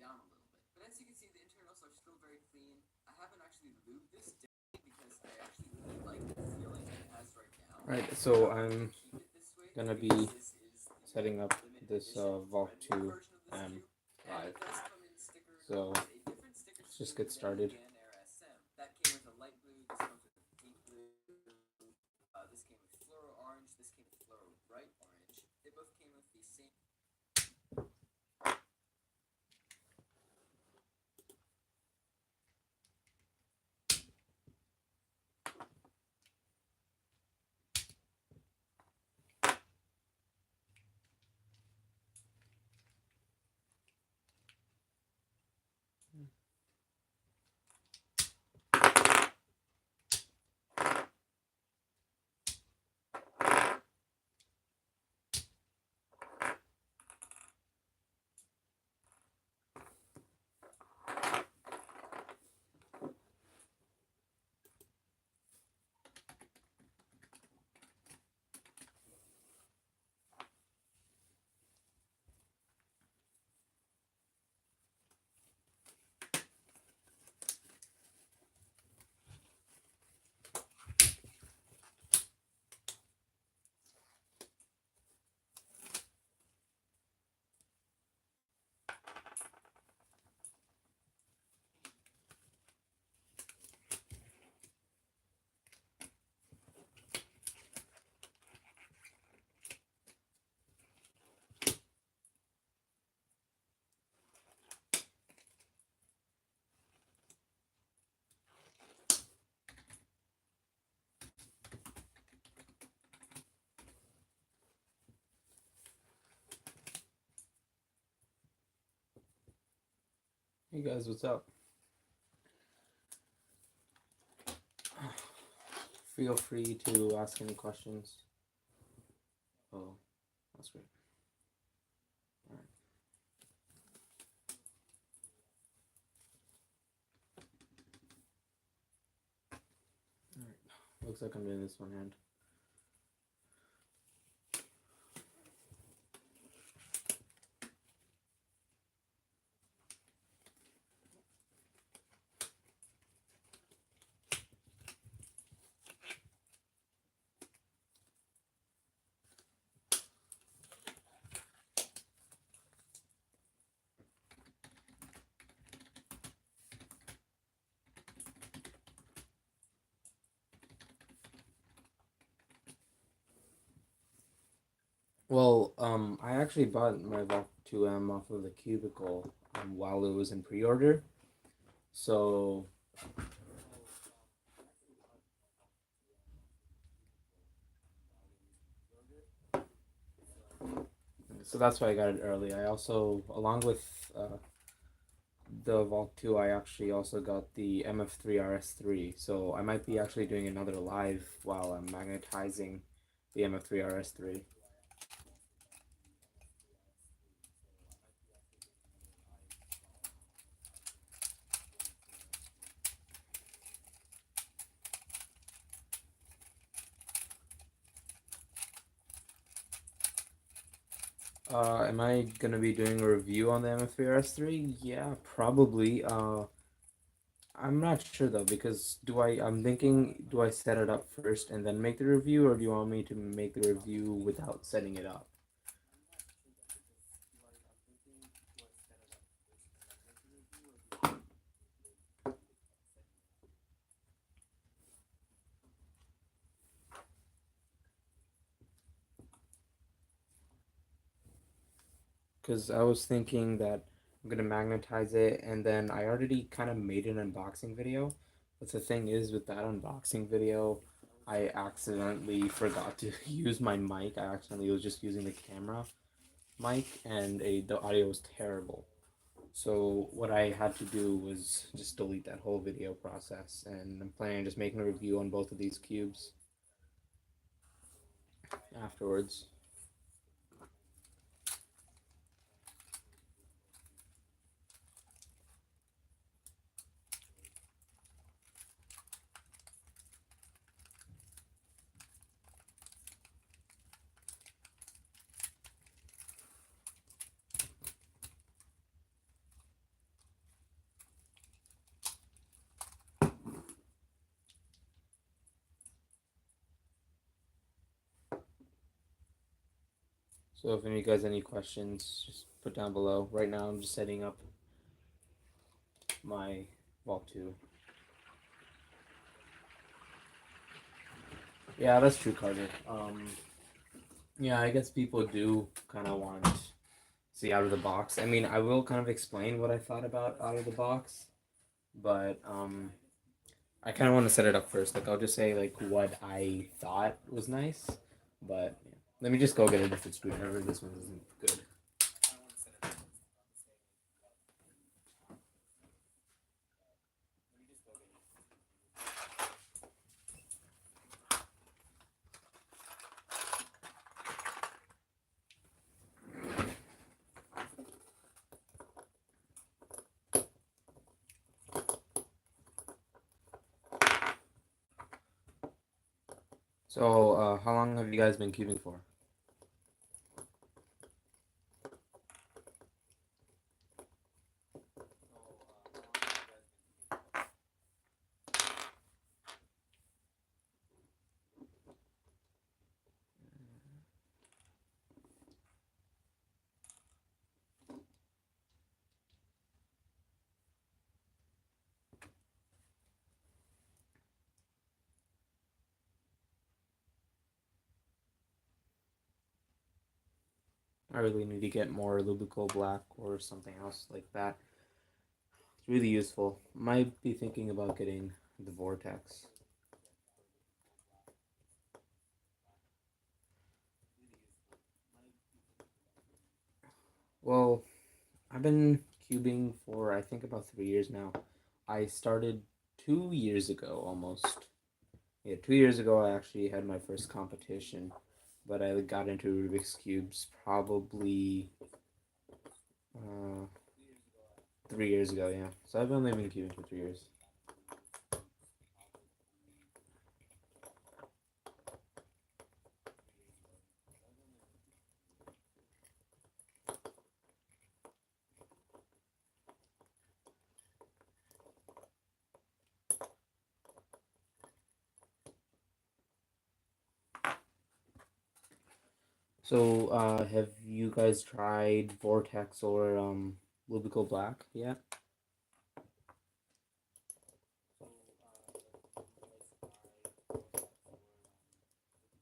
down a little bit. But as you can see, the internals are still very clean. I haven't actually lubed this because I actually really like the feeling it has right now. Right, so I wanted I'm to keep it this way gonna be because this is the setting up limited this edition red version of this Valk2M cube. And live. it does come in sticker So with a different sticker let's just scheme get than the started. Ganair SM. That came with a light blue, this comes with a deep blue, this came with fluoro orange, this came with fluoro bright orange. They both came with the same. Hey guys, what's up? Feel free to ask any questions. Oh, that's great. Alright. Alright. Looks like I'm doing this one hand. Well, I actually bought my Valk2M off of the Cubicle while it was in pre-order. So that's why I got it early. I also, along with the Valk 2, I actually also got the MF3 RS3. So I might be actually doing another live while I'm magnetizing the MF3 RS3. Am I gonna be doing a review on the MF3 RS3? Yeah, probably. I'm not sure though, because I'm thinking, do I set it up first and then make the review, or do you want me to make the review without setting it up? Because I was thinking that I'm gonna magnetize it, and then I already kind of made an unboxing video. But the thing is, with that unboxing video, I accidentally forgot to use my mic. I accidentally was just using the camera mic, and the audio was terrible. So what I had to do was just delete that whole video process, and I'm planning on just making a review on both of these cubes afterwards. So if any of you guys have any questions, just put down below. Right now, I'm just setting up my Valk 2. Yeah, that's true, Carter. Yeah, I guess people do kind of want to see out of the box. I mean, I will kind of explain what I thought about out of the box, but I kind of want to set it up first. Like, I'll just say like what I thought was nice, but yeah. Let me just go get a different screwdriver. This one isn't good. So, how long have you guys been cubing for? I really need to get more Lubico Black or something else like that. It's really useful. Might be thinking about getting the Vortex. Well, I've been cubing for I think about 3 years now. I started 2 years ago almost. Yeah, 2 years ago I actually had my first competition, but I got into Rubik's Cubes probably uh, 3 years ago, yeah. So I've only been cubing for 3 years. So, have you guys tried Vortex or Lubico Black yet?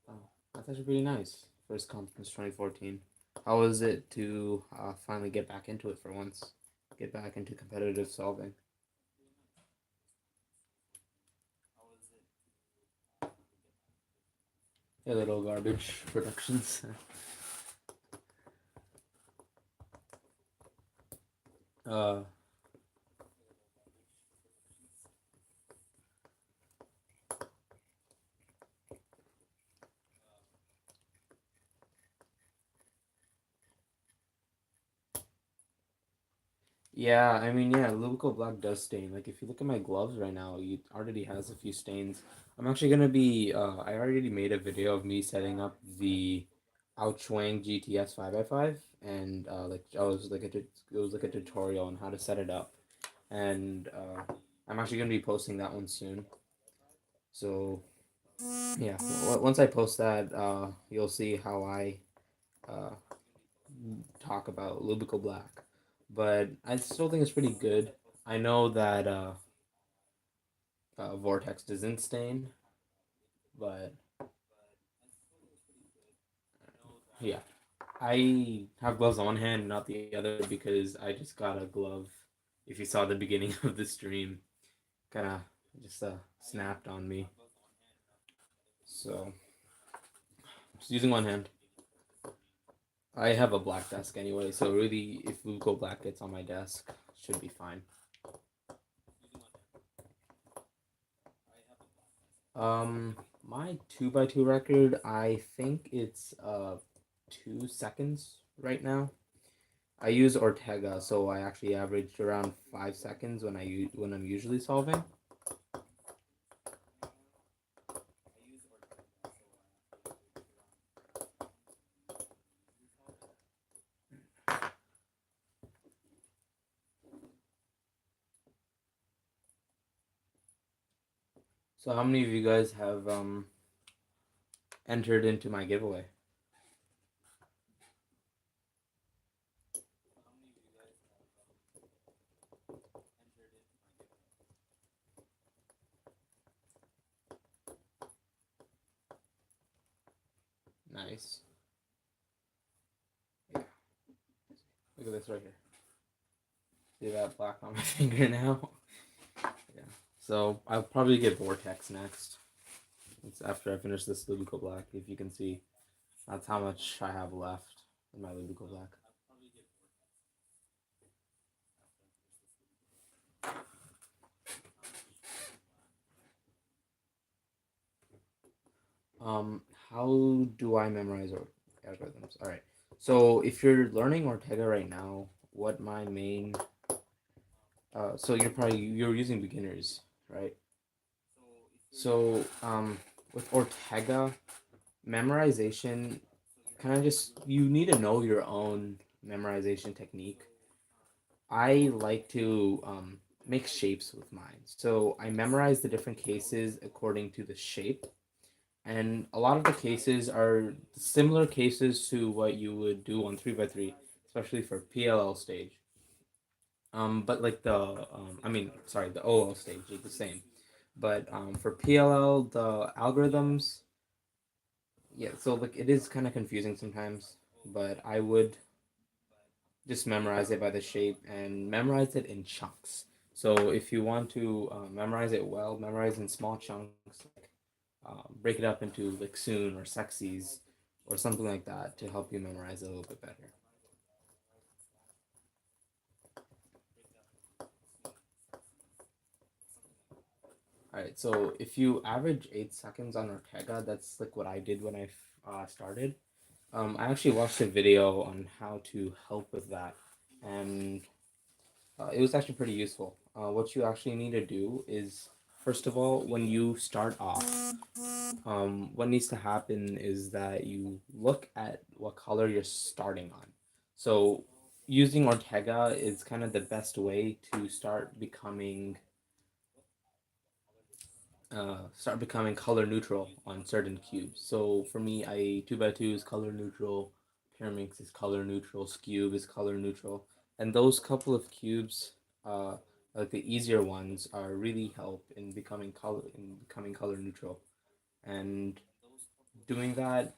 Oh, that's actually pretty nice. First comp since 2014. How was it to finally get back into it for once? Get back into competitive solving? A little garbage productions. uh, yeah, I mean, yeah, Lubico Black does stain. Like, if you look at my gloves right now, it already has a few stains. I'm actually gonna be, I already made a video of me setting up the Outschwang GTS 5x5, and, like, it was like a tutorial on how to set it up. And, I'm actually gonna be posting that one soon. So, yeah, once I post that, you'll see how I, uh, talk about Lubico Black. But I still think it's pretty good. I know that Vortex doesn't stain, but yeah. I have gloves on one hand, not the other, because I just got a glove. If you saw the beginning of the stream, kind of just snapped on me. So, just using one hand. I have a black desk anyway, so really, if Lubico Black gets on my desk, should be fine. My 2x2 record, I think it's 2 seconds right now. I use Ortega, so I actually averaged around 5 seconds when I'm usually solving. So how many of you guys have entered into my giveaway? Nice. Yeah. Look at this right here. See that black on my finger now? Yeah. So I'll probably get Vortex next. It's after I finish this Lubico Black. If you can see, that's how much I have left in my Lubico Black. Um, how do I memorize algorithms? All right. So if you're learning Ortega right now, what my main so you're using beginners, right? So with Ortega, memorization kind of just you need to know your own memorization technique. I like to make shapes with mine. So I memorize the different cases according to the shape. And a lot of the cases are similar cases to what you would do on 3x3, especially for PLL stage. But like I mean, sorry, the OL stage is the same. But for PLL, the algorithms, yeah, so like it is kind of confusing sometimes. But I would just memorize it by the shape and memorize it in chunks. So if you want to memorize it well, memorize in small chunks, like break it up into like soon or sexies or something like that to help you memorize it a little bit better. All right, so if you average 8 seconds on Ortega, that's like what I did when I started. I actually watched a video on how to help with that, and it was actually pretty useful. What you actually need to do is, first of all, when you start off, what needs to happen is that you look at what color you're starting on. So, using Ortega is kind of the best way to start becoming color neutral on certain cubes. So for me, I 2x2 is color neutral, Pyramix is color neutral, Cube is color neutral, and those couple of cubes, uh, like the easier ones, are really help in becoming color neutral. And doing that,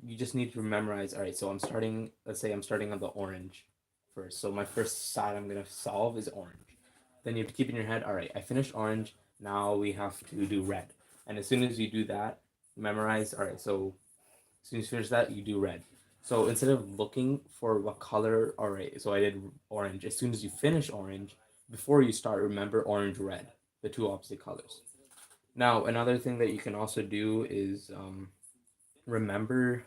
you just need to memorize. All right, so I'm starting. Let's say I'm starting on the orange first. So my first side I'm gonna solve is orange. Then you have to keep in your head. All right, I finished orange. Now we have to do red. And as soon as you do that, memorize. All right, so as soon as you finish that, you do red. So instead of looking for what color, all right, so I did orange. As soon as you finish orange, before you start, remember orange, red, the two opposite colors. Now, another thing that you can also do is remember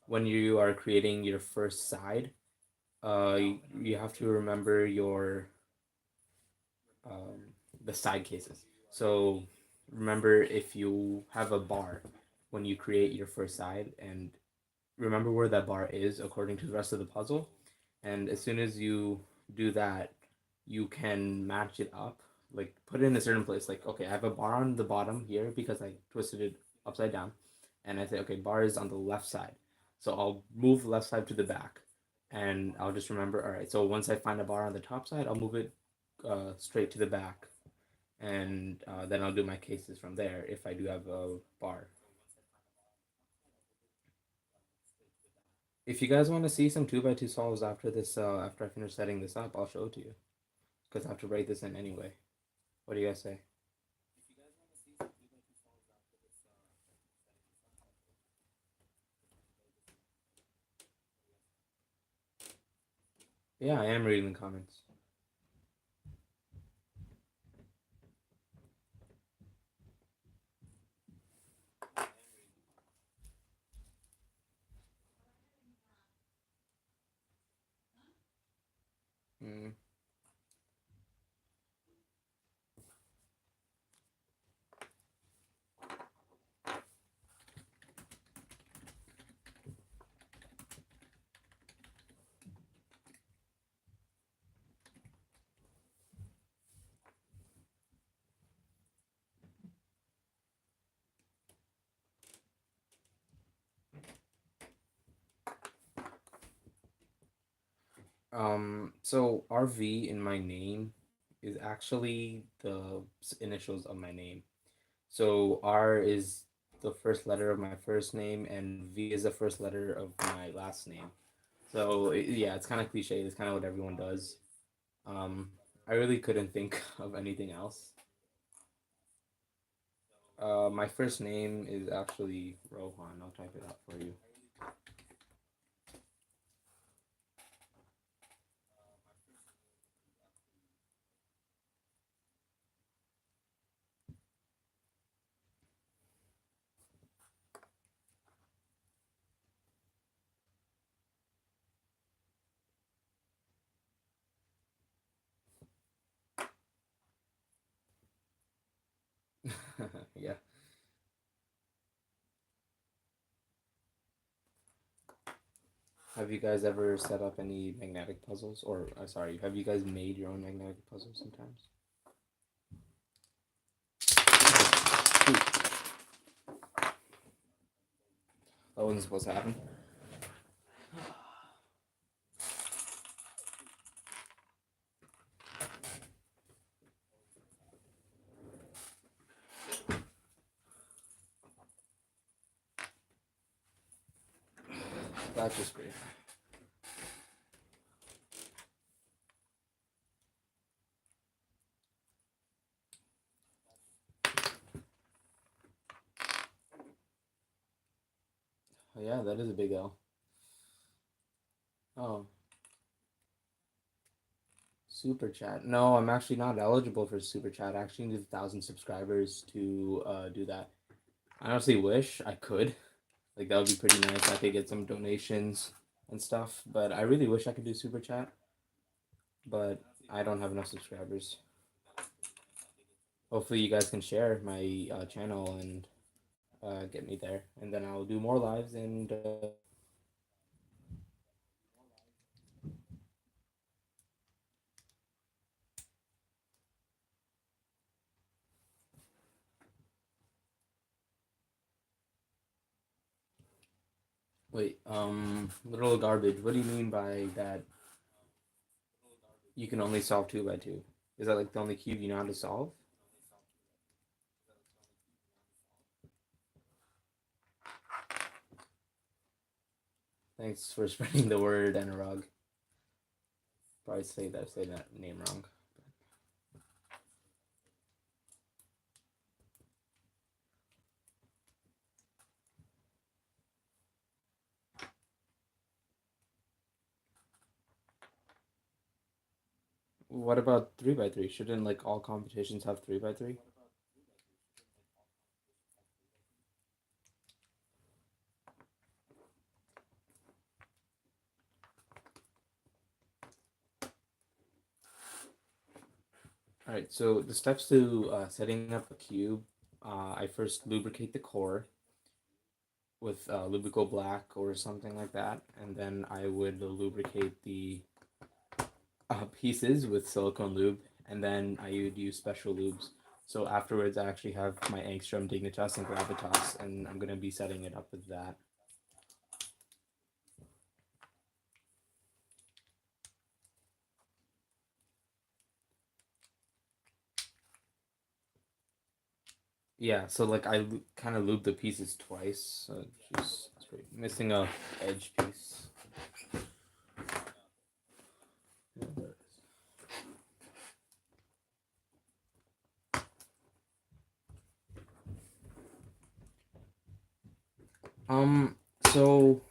when you are creating your first side, you have to remember your the side cases. So remember if you have a bar when you create your first side, and remember where that bar is according to the rest of the puzzle. And as soon as you do that, you can match it up, like put it in a certain place. Like, okay, I have a bar on the bottom here because I twisted it upside down. And I say, okay, bar is on the left side. So I'll move left side to the back. And I'll just remember, all right, so once I find a bar on the top side, I'll move it straight to the back. And then I'll do my cases from there if I do have a bar. If you guys want to see some 2x2 solves after this, after I finish setting this up, I'll show it to you. Because I have to write this in anyway. What do you guys say? Yeah, I am reading the comments. Mm. So RV in my name is actually the initials of my name. So R is the first letter of my first name, and V is the first letter of my last name. So yeah, it's kind of cliche. It's kind of what everyone does. I really couldn't think of anything else. My first name is actually Rohan. I'll type it out for you. Yeah. Have you guys ever set up any magnetic puzzles? Or, sorry, have you guys made your own magnetic puzzles sometimes? Ooh, that wasn't supposed to happen. That's just great. Oh, yeah, that is a big L. Oh, super chat. No, I'm actually not eligible for super chat. I actually need 1,000 subscribers to do that. I honestly wish I could. Like that would be pretty nice. I could get some donations and stuff. But I really wish I could do super chat. But I don't have enough subscribers. Hopefully, you guys can share my channel and get me there, and then I'll do more lives and. Wait, little garbage. What do you mean by that? You can only solve 2 by 2. Is that like the only cube you know how to solve? Thanks for spreading the word, Anurag. Probably say that name wrong. What about 3 by 3? Shouldn't like all competitions have 3 by 3? All right. So the steps to setting up a cube. I first lubricate the core with lubrical black or something like that, and then I would lubricate the pieces with silicone lube, and then I would use special lubes. So afterwards, I actually have my angstrom, dignitas, and gravitas, and I'm gonna be setting it up with that. Yeah, so like I kind of lube the pieces twice, so just missing a edge piece. Yeah, there it is. So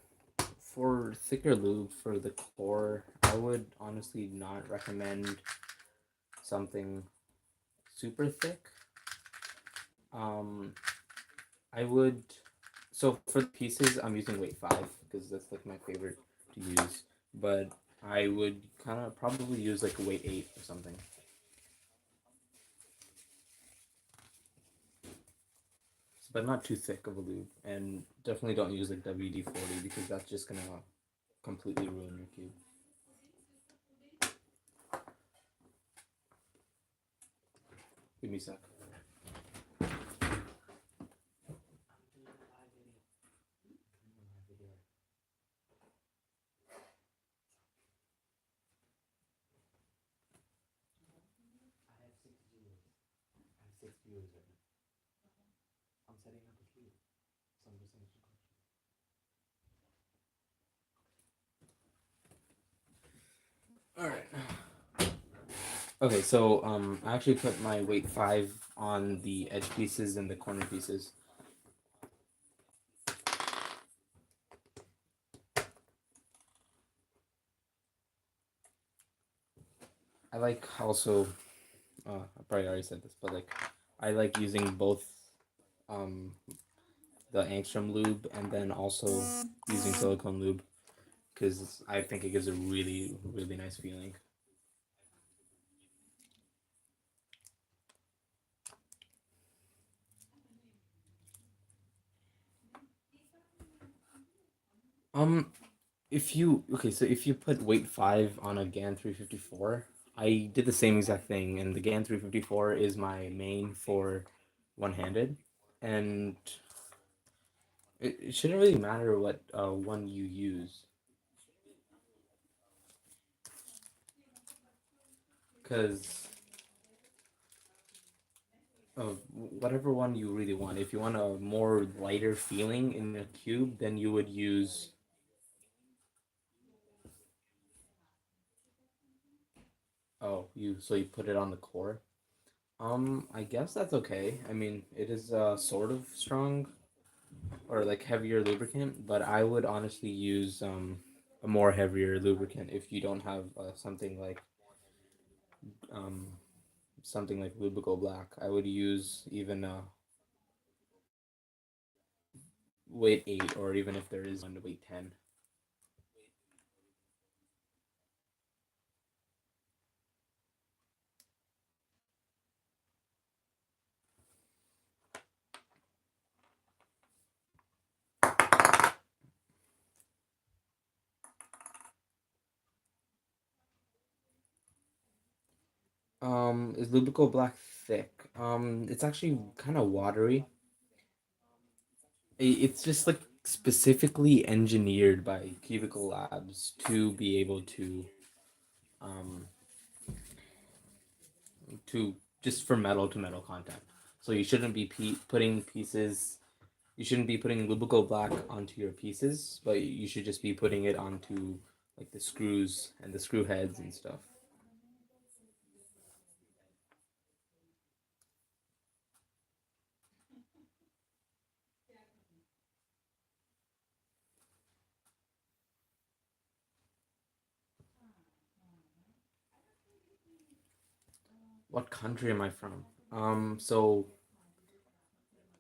for thicker lube for the core, I would honestly not recommend something super thick. Um, I would. So for the pieces, I'm using weight 5 because that's like my favorite to use. But I would kind of probably use like a weight 8 or something. But not too thick of a lube, and definitely don't use like WD-40 because that's just gonna completely ruin your cube. Give me a sec. I have 6 viewers. I have 6 viewers right now. I'm setting up a cube. Okay, so I actually put my weight 5 on the edge pieces and the corner pieces. I like also, I probably already said this, but like, I like using both um the angstrom lube and then also using silicone lube because I think it gives a really really nice feeling. Um, if you okay, so if you put weight 5 on a GAN 354, I did the same exact thing, and the GAN 354 is my main for one-handed, and it shouldn't really matter what one you use, because whatever one you really want. If you want a more lighter feeling in a cube, then you would use. Oh, you put it on the core. I guess that's okay. I mean, it is sort of strong or like heavier lubricant, but I would honestly use a more heavier lubricant if you don't have um something like Lubico Black. I would use even weight 8, or even if there is one to weight 10. Is Lubico Black thick? It's actually kind of watery. It's just like specifically engineered by Cubicle Labs to be able um to just for metal to metal contact. So you shouldn't be putting pieces. You shouldn't be putting Lubico Black onto your pieces, but you should just be putting it onto like the screws and the screw heads and stuff. What country am I from? So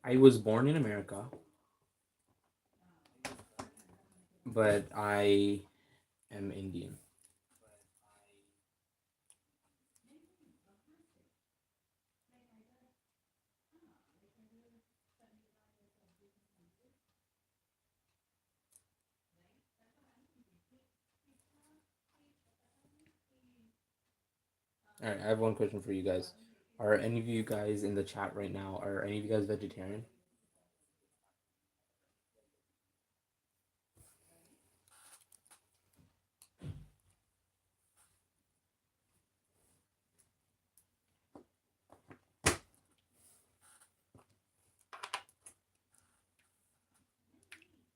I was born in America, but I am Indian. All right, I have one question for you guys. Are any of you guys in the chat right now? Are any of you guys vegetarian?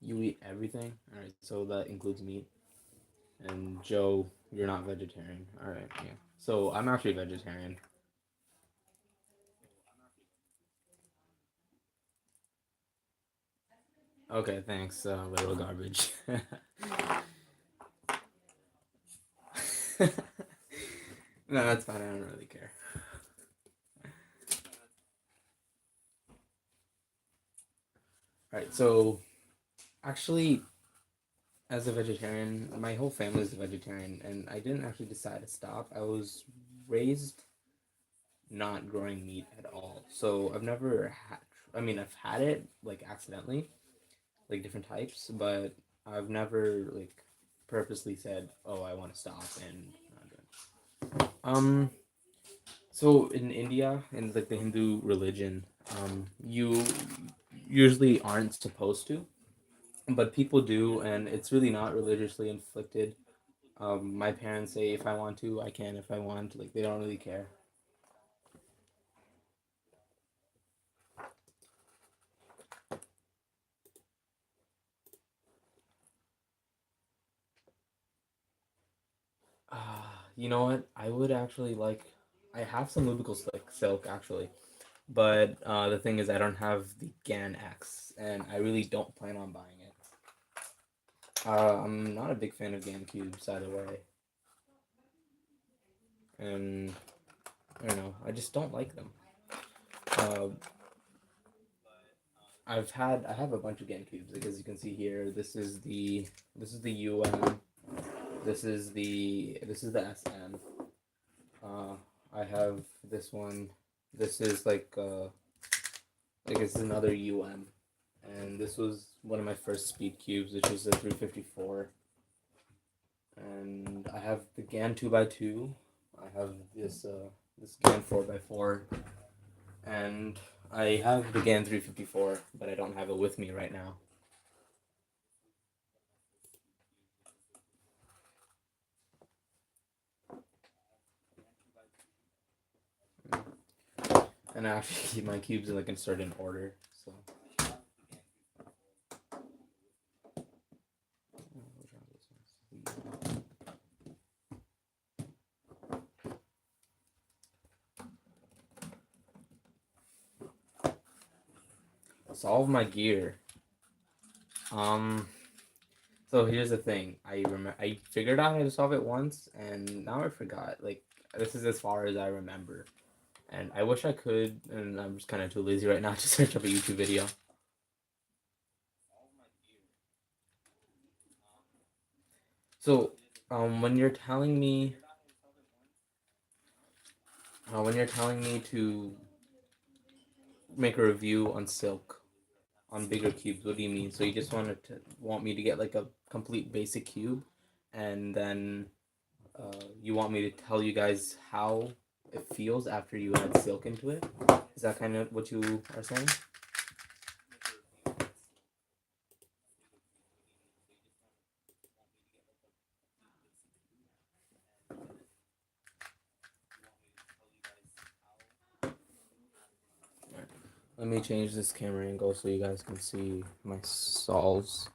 You eat everything? All right, so that includes meat. And Joe, you're not vegetarian. All right, yeah. So I'm actually vegetarian. Okay, thanks, little garbage. No, that's fine. I don't really care. All right, so actually, as a vegetarian, my whole family is a vegetarian, and I didn't actually decide to stop. I was raised not growing meat at all, so I've never had. I mean, I've had it like accidentally, like different types, but I've never like purposely said, "Oh, I want to stop," and not do it. So in India, in like the Hindu religion, you usually aren't supposed to, but people do, and it's really not religiously inflicted. My parents say if I want to, I can. If I want, like they don't really care. You know what? I would actually like. I have some lubrical silk actually, but the thing is I don't have the GAN X, and I really don't plan on buying it. I'm not a big fan of GAN cubes either way, and I don't know, I just don't like them. Uh, I have a bunch of GAN cubes, like as you can see here. This is the UM. This is the SM. Uh, I have this one. This is like it's another UM, and this was one of my first speed cubes, which was a 354. And I have the GAN 2x2. I have this GAN 4x4, and I have the GAN 354, but I don't have it with me right now. And I actually keep my cubes in like in certain order, so. Solve my gear. Um, so here's the thing. I figured out how to solve it once, and now I forgot. Like this is as far as I remember, and I wish I could, and I'm just kind of too lazy right now to search up a YouTube video. So, when you're telling me, to make a review on silk on bigger cubes, what do you mean? So you just want me to get like a complete basic cube, and then you want me to tell you guys how it feels after you add silk into it? Is that kind of what you are saying? Let me change this camera angle so you guys can see my solves.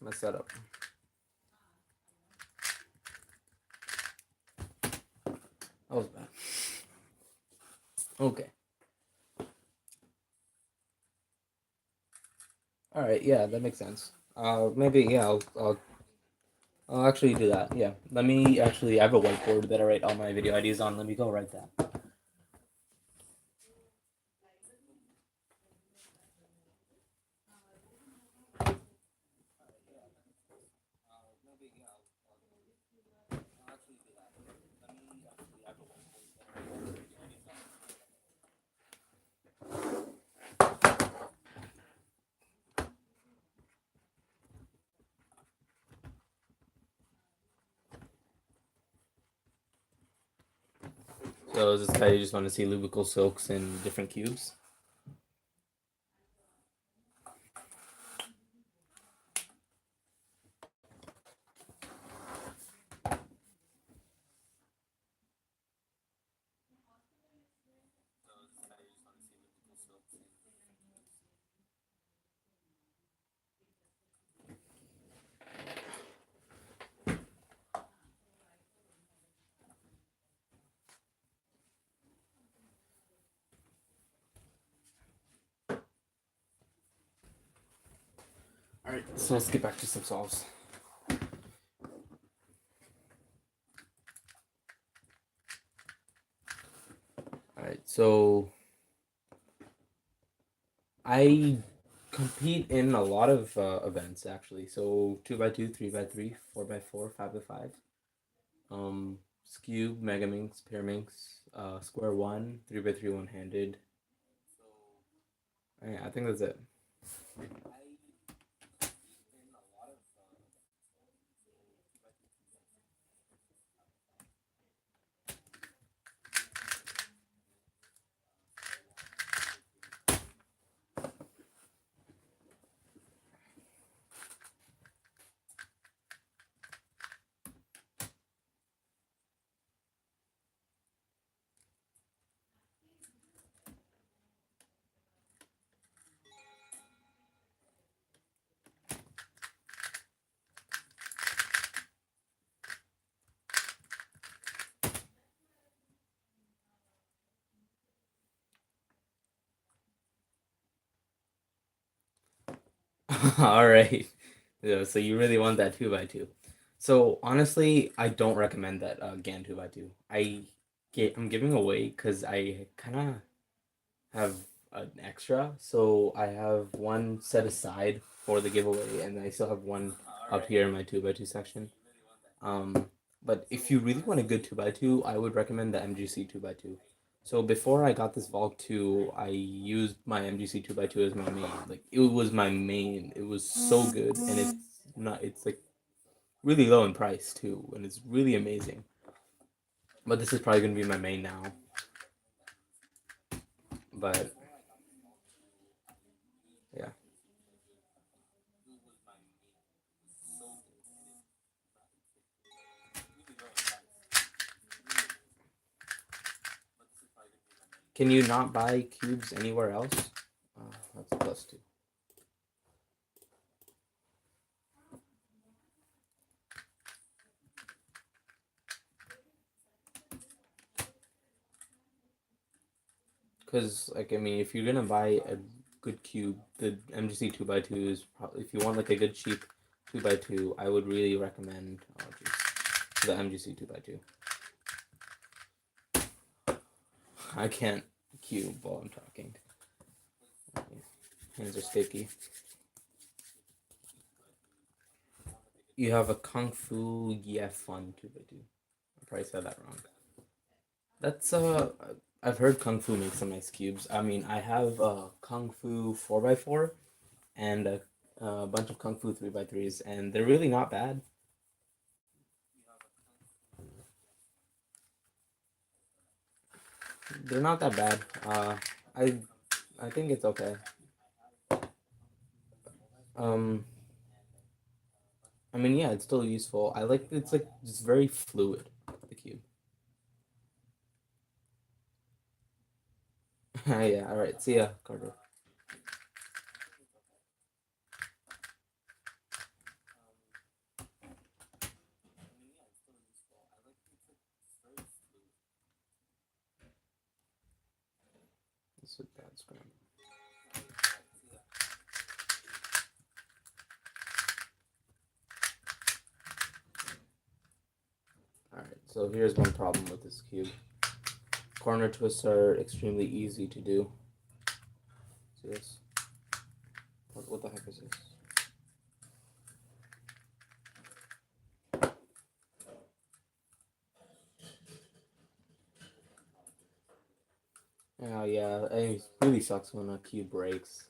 Mess that up. That was bad. Okay. All right. Yeah, that makes sense. Maybe yeah. I'll actually do that. Yeah. Let me actually. I have a whiteboard that I write all my video ideas on. Let me go write that. So is this guy you just want to see lubrical silks in different cubes? All right. So let's get back to some solves. All right. So I compete in a lot of events actually. So 2x2, 3x3, 4x4, 5x5. Scube, Megaminx, Pyraminx, Square One, 3x3 one handed. Yeah, I think that's it. All right. Yeah, so you really want that 2x2. So honestly, I don't recommend that GAN 2x2. I'm giving away because I kind of have an extra. So I have one set aside for the giveaway, and I still have one up here in my 2x2 section. Um, but if you really want a good 2x2, I would recommend the MGC 2x2. So before I got this Valk 2, I used my MGC 2x2 as my main. Like it was my main. It was so good, and it's like really low in price too, and it's really amazing. But this is probably gonna be my main now. But yeah. Can you not buy cubes anywhere else? That's a +2. Because, like, I mean, if you're gonna buy a good cube, the MGC 2x2 is probably, if you want like a good cheap 2x2, I would really recommend the MGC 2x2. I can't cube while I'm talking. Hands are sticky. You have a Kung Fu Yeah Fun 2x2. I probably said that wrong. That's I've heard Kung Fu make some nice cubes. I mean, I have Kung Fu 4x4 and a bunch of Kung Fu 3x3s, and they're really not bad. They're not that bad. I I think it's okay. Um, I mean, yeah, it's still useful. I like it's like just very fluid. The cube. Yeah. All right. See ya, Carter. This is bad scram. All right. So here's one problem with this cube. Corner twists are extremely easy to do. See this? What the heck is this? Oh yeah, it really sucks when a cube breaks.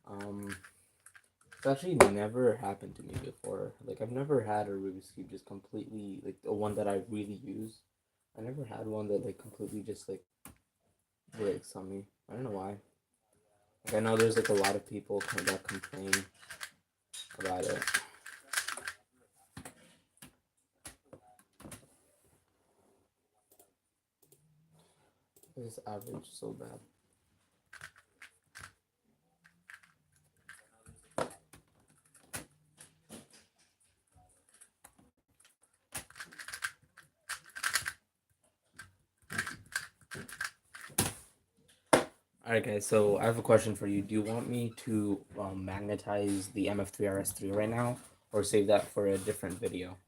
Um, it's actually never happened to me before. Like I've never had a Rubik's cube just completely like the one that I really use. I never had one that like completely just like breaks on me. I don't know why. Like I know there's like a lot of people that complain about it. It's average so bad. Alright guys, so I have a question for you. Do you want me to magnetize the MF3RS3 right now, or save that for a different video?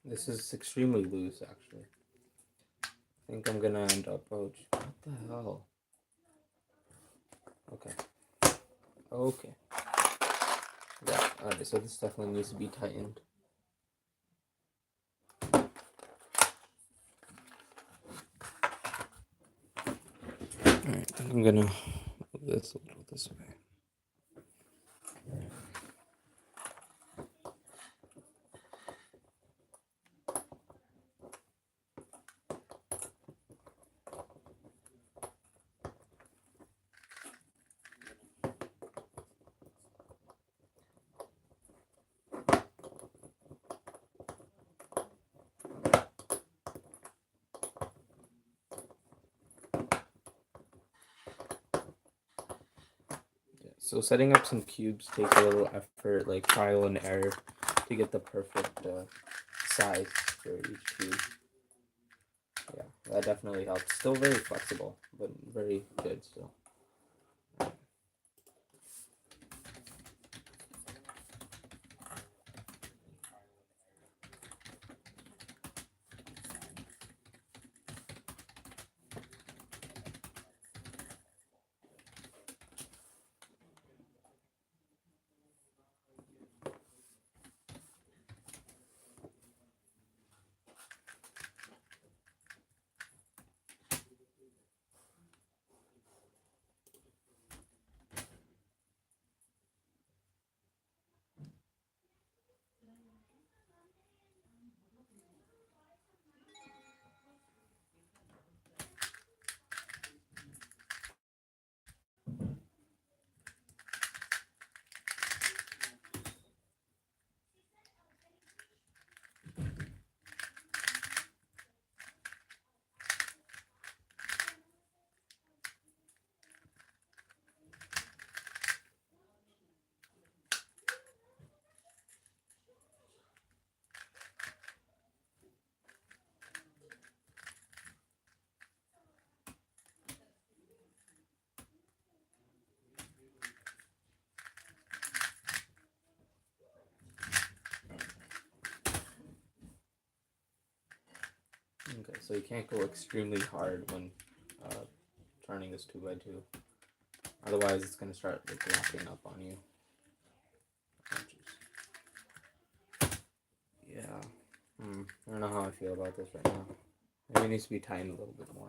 This is extremely loose, actually. I think I'm gonna end up. Oh, what the hell? Okay. Okay. Yeah. Alright, so this definitely needs to be tightened. Alright, I'm gonna move this a little this way. So setting up some cubes takes a little effort, like trial and error, to get the perfect size for each cube. Yeah, that definitely helps. Still very flexible, but very good still. Okay, so you can't go extremely hard when turning this 2x2. Otherwise, it's gonna start like locking up on you. Yeah. I don't know how I feel about this right now. Maybe it needs to be tightened a little bit more.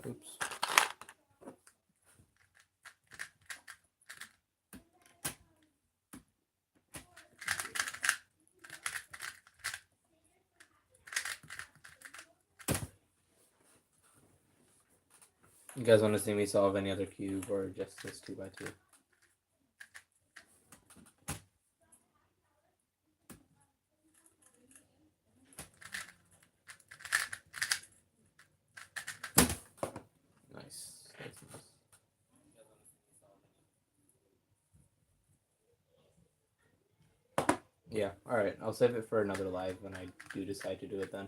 Oops. You guys want to see me solve any other cube or just this 2x2? Nice. That's nice. Yeah, alright. I'll save it for another live when I do decide to do it then.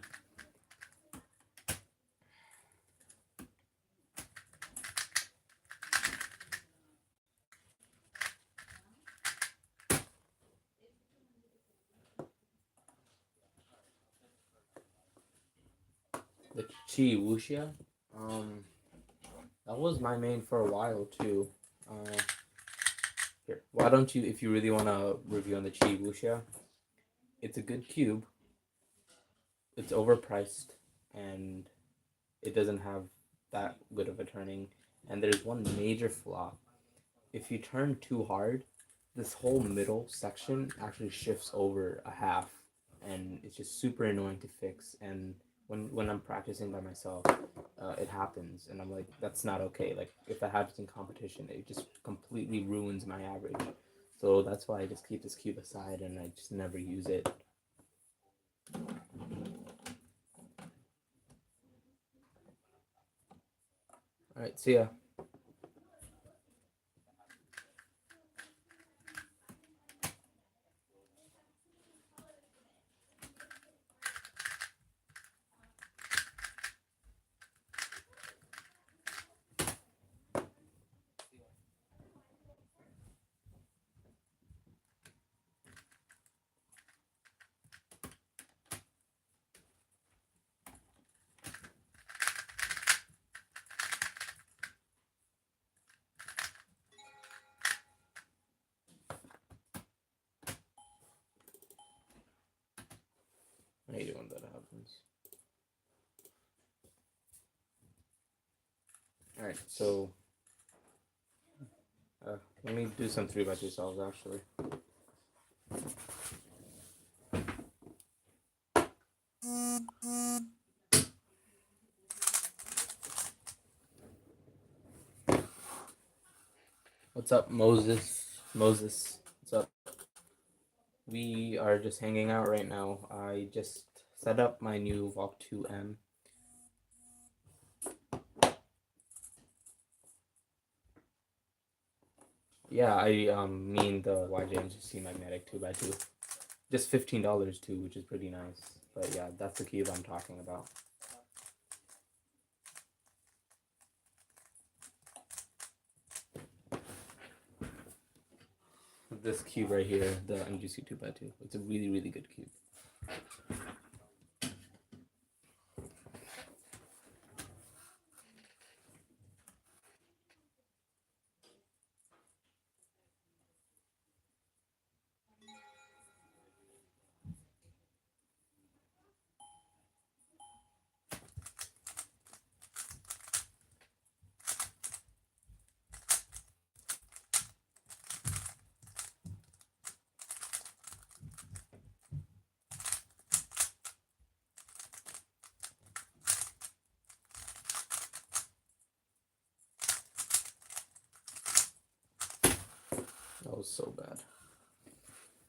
The Chi Wuxia? That was my main for a while too. Here, why don't you, if you really want to review on the Chi Wuxia, it's a good cube. It's overpriced and it doesn't have that good of a turning. And there's one major flaw. If you turn too hard, this whole middle section actually shifts over a half, and it's just super annoying to fix. And when I'm practicing by myself, it happens, and I'm like, that's not okay. Like if that happens in competition, it just completely ruins my average. So that's why I just keep this cube aside and I just never use it. All right, see ya. I hate it when that happens. Alright, so let me do some 3x2 solves actually. What's up, Moses? Moses, what's up? We are just hanging out right now. I just set up my new Valk2M. Yeah, I mean the YJMCC magnetic 2x2. Just $15 too, which is pretty nice. But yeah, that's the cube I'm talking about. This cube right here, the MGC 2x2. It's a really, really good cube. That was so bad.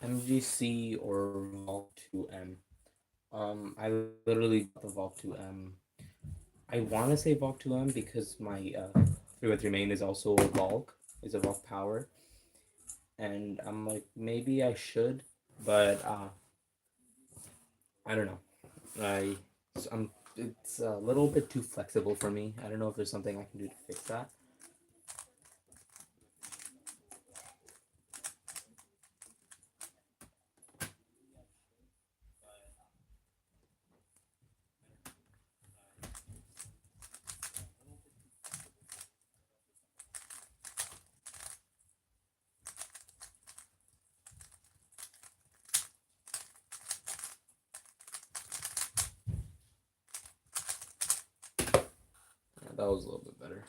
MGC or Valk2M. I literally got the Valk2M. I want to say Valk2M because my 3x3 main is also a Valk, is a Valk power, and I'm like maybe I should, but I don't know. I'm it's a little bit too flexible for me. I don't know if there's something I can do to fix that. Yeah, that was a little bit better.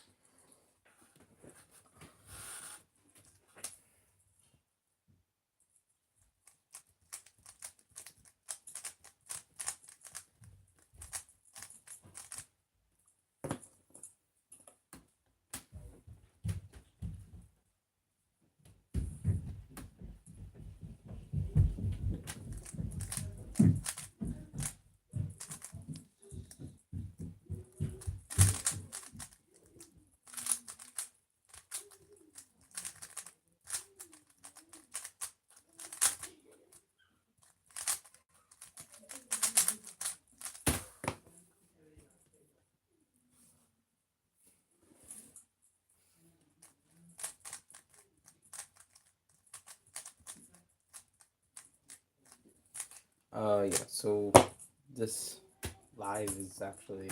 Yeah, so this live is actually,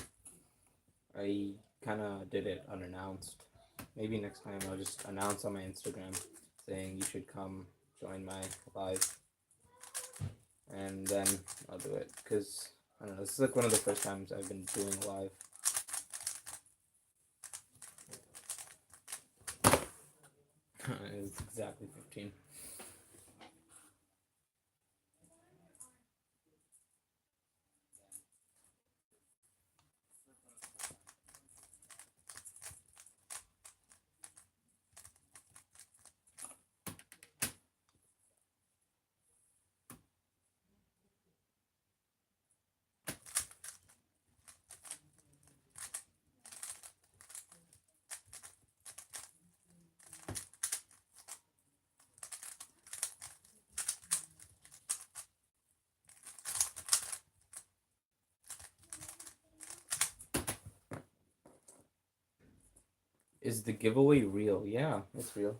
I kind of did it unannounced. Maybe next time I'll just announce on my Instagram saying you should come join my live, and then I'll do it because I don't know. This is like one of the first times I've been doing live. It's exactly 15. Is the giveaway real? Yeah, it's real.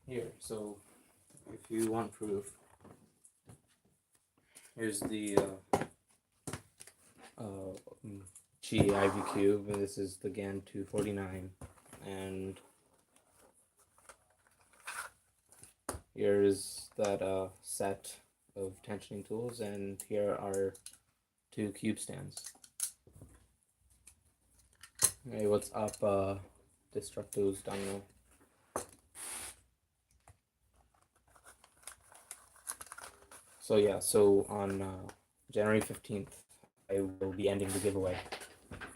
Here, so if you want proof, here's the Chi Ivy Cube, and this is the GAN 249, and here's that set of tensioning tools, and here are two cube stands. Hey, what's up, Destructos Dino? So yeah, so on January 15th, I will be ending the giveaway.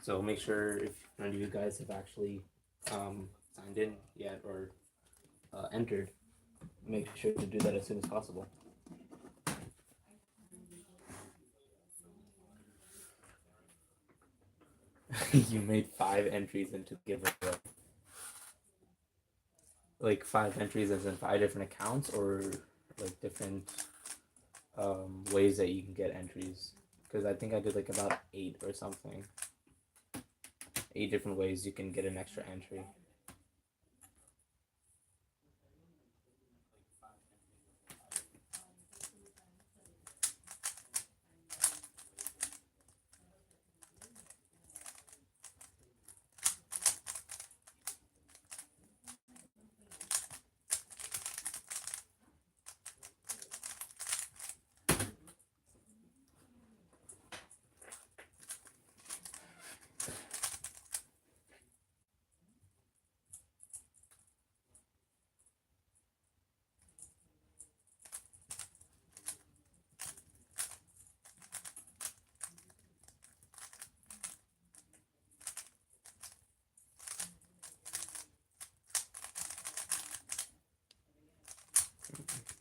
So make sure if none of you guys have actually signed in yet or entered, make sure to do that as soon as possible. You made 5 entries into the giveaway. Like 5 entries as in 5 different accounts or like different ways that you can get entries. Because I think I did like about 8 or something. 8 different ways you can get an extra entry.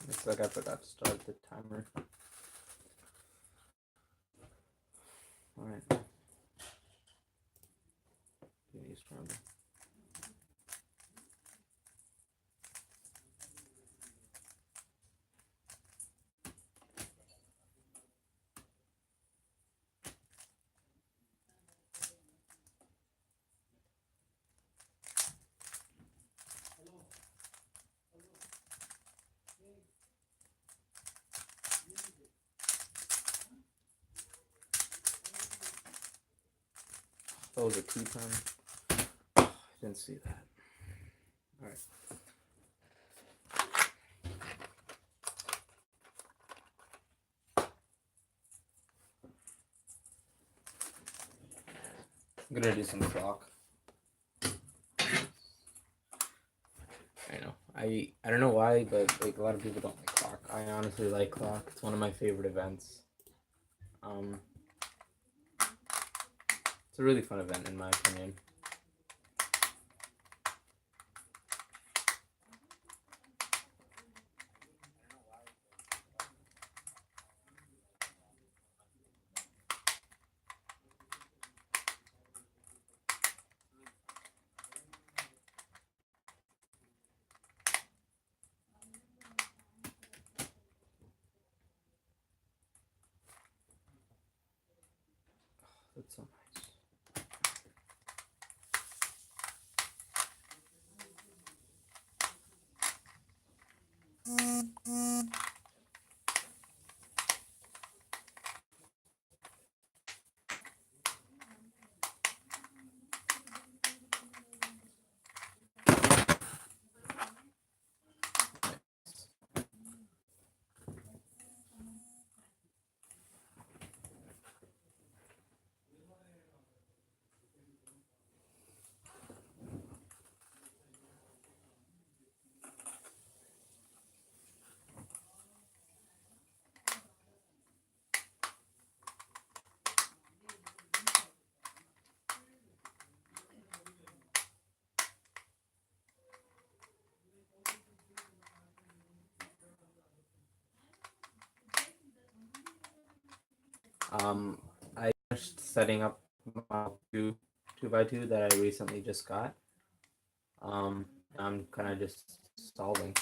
Looks like I forgot to start the timer. Alright. That was a tea time. I didn't see that. Alright. I'm gonna do some clock. I know. I don't know why, but like a lot of people don't like clock. I honestly like clock. It's one of my favorite events. It's a really fun event in my opinion. That's so nice. I finished setting up my 2x2 that I recently just got. I'm kind of just solving.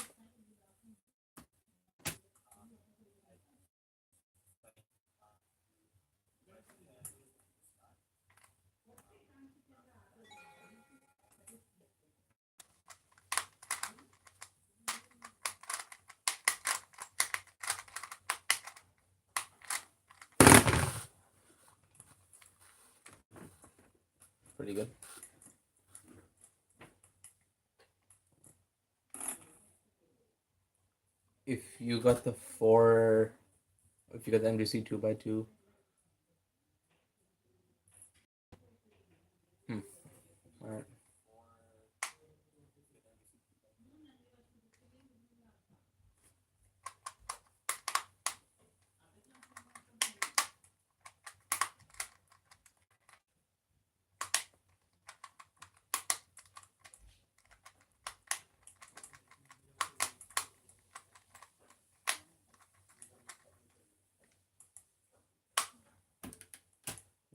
Pretty good. If you got the MDC 2x2,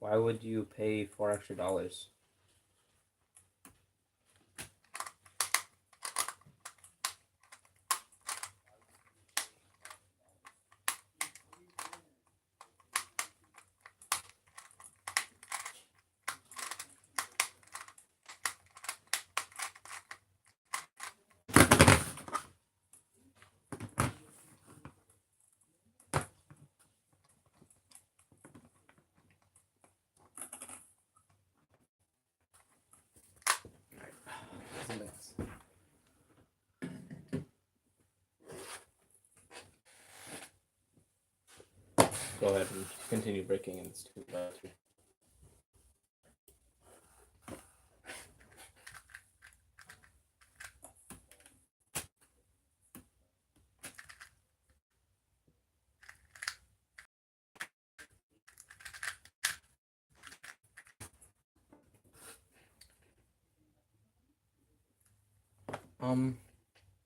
Why would you pay $4 extra? Something else. Go ahead and continue breaking in this 2x2.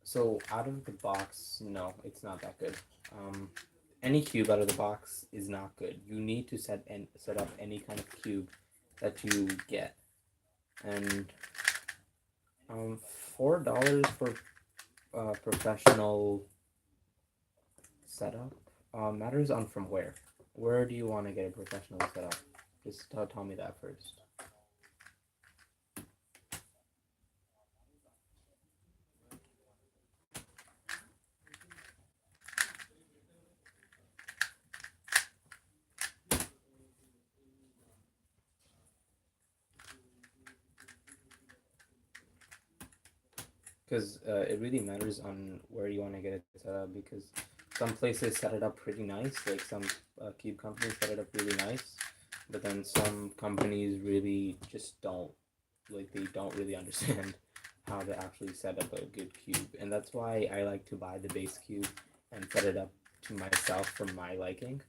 So out of the box, no, it's not that good. Any cube out of the box is not good. You need to set up any kind of cube that you get, and $4 for professional setup matters on from where. Where do you want to get a professional setup? Just tell me that first. Because it really matters on where you want to get it set up, because some places set it up pretty nice, like some cube companies set it up really nice, but then some companies really just don't, like they don't really understand how to actually set up a good cube, and that's why I like to buy the base cube and set it up to myself for my liking.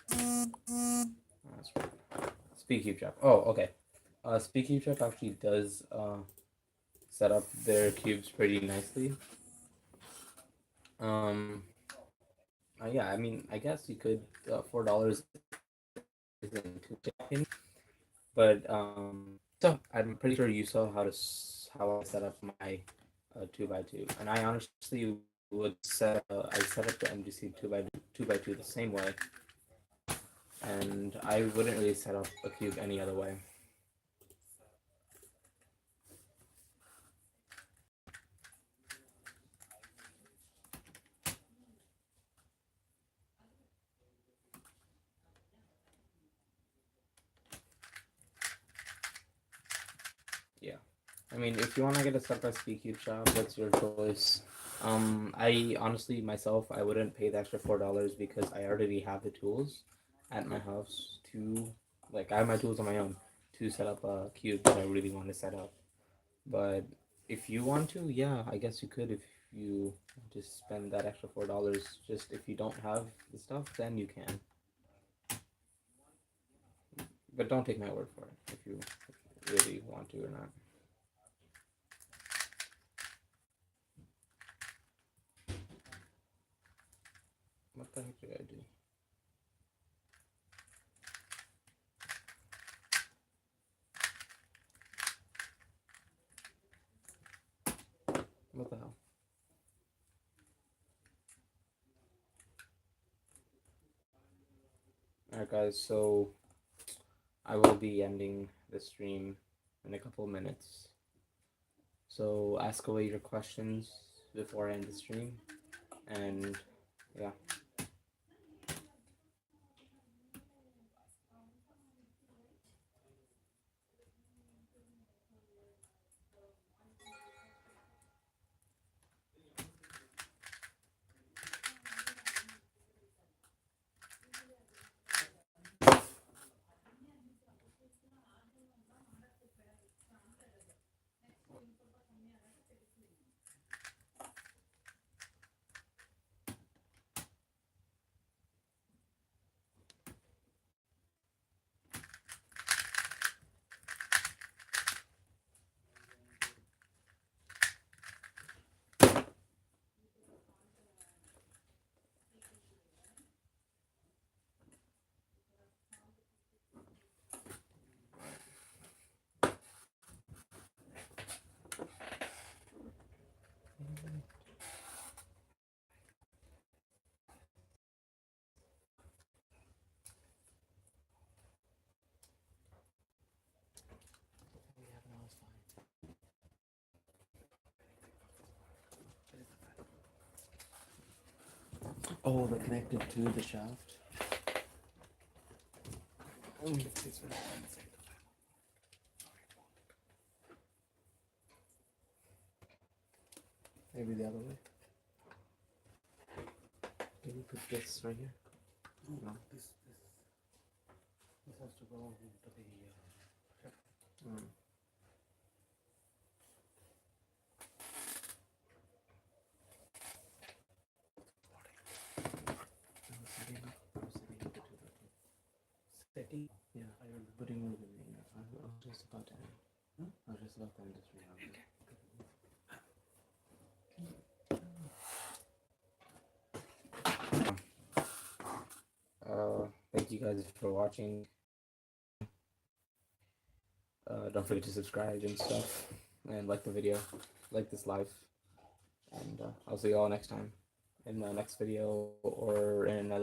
That's right. Speak Trap. Oh, okay. Speak Trap actually does set up their cubes pretty nicely. Um, yeah, I mean, I guess you could $4 isn't too much, but so I'm pretty sure you saw how I set up my 2x2, and I honestly would I set up the MGC 2x2 the same way, and I wouldn't really set up a cube any other way. Yeah. I mean, if you want to get a set by Speak Cube shop, that's your choice. I honestly myself I wouldn't pay the extra $4 because I already have the tools at my house to, like, I have my tools on my own to set up a cube that I really want to set up. But if you want to, yeah, I guess you could if you just spend that extra $4. Just if you don't have the stuff, then you can. But don't take my word for it if you really want to or not. What the heck did I do? What the hell? Alright, guys, so I will be ending the stream in a couple of minutes. So ask away your questions before I end the stream. And yeah. Oh, they're connected to the shaft. Maybe the other way. Can you put this right here? No. This has to go into the Mm. setting. Yeah, I will putting it in there. I was just about to end. I was just about to end this video. Thank you guys for watching. Don't forget to subscribe and stuff, and like the video, like this live, and I'll see you all next time in the next video or in another.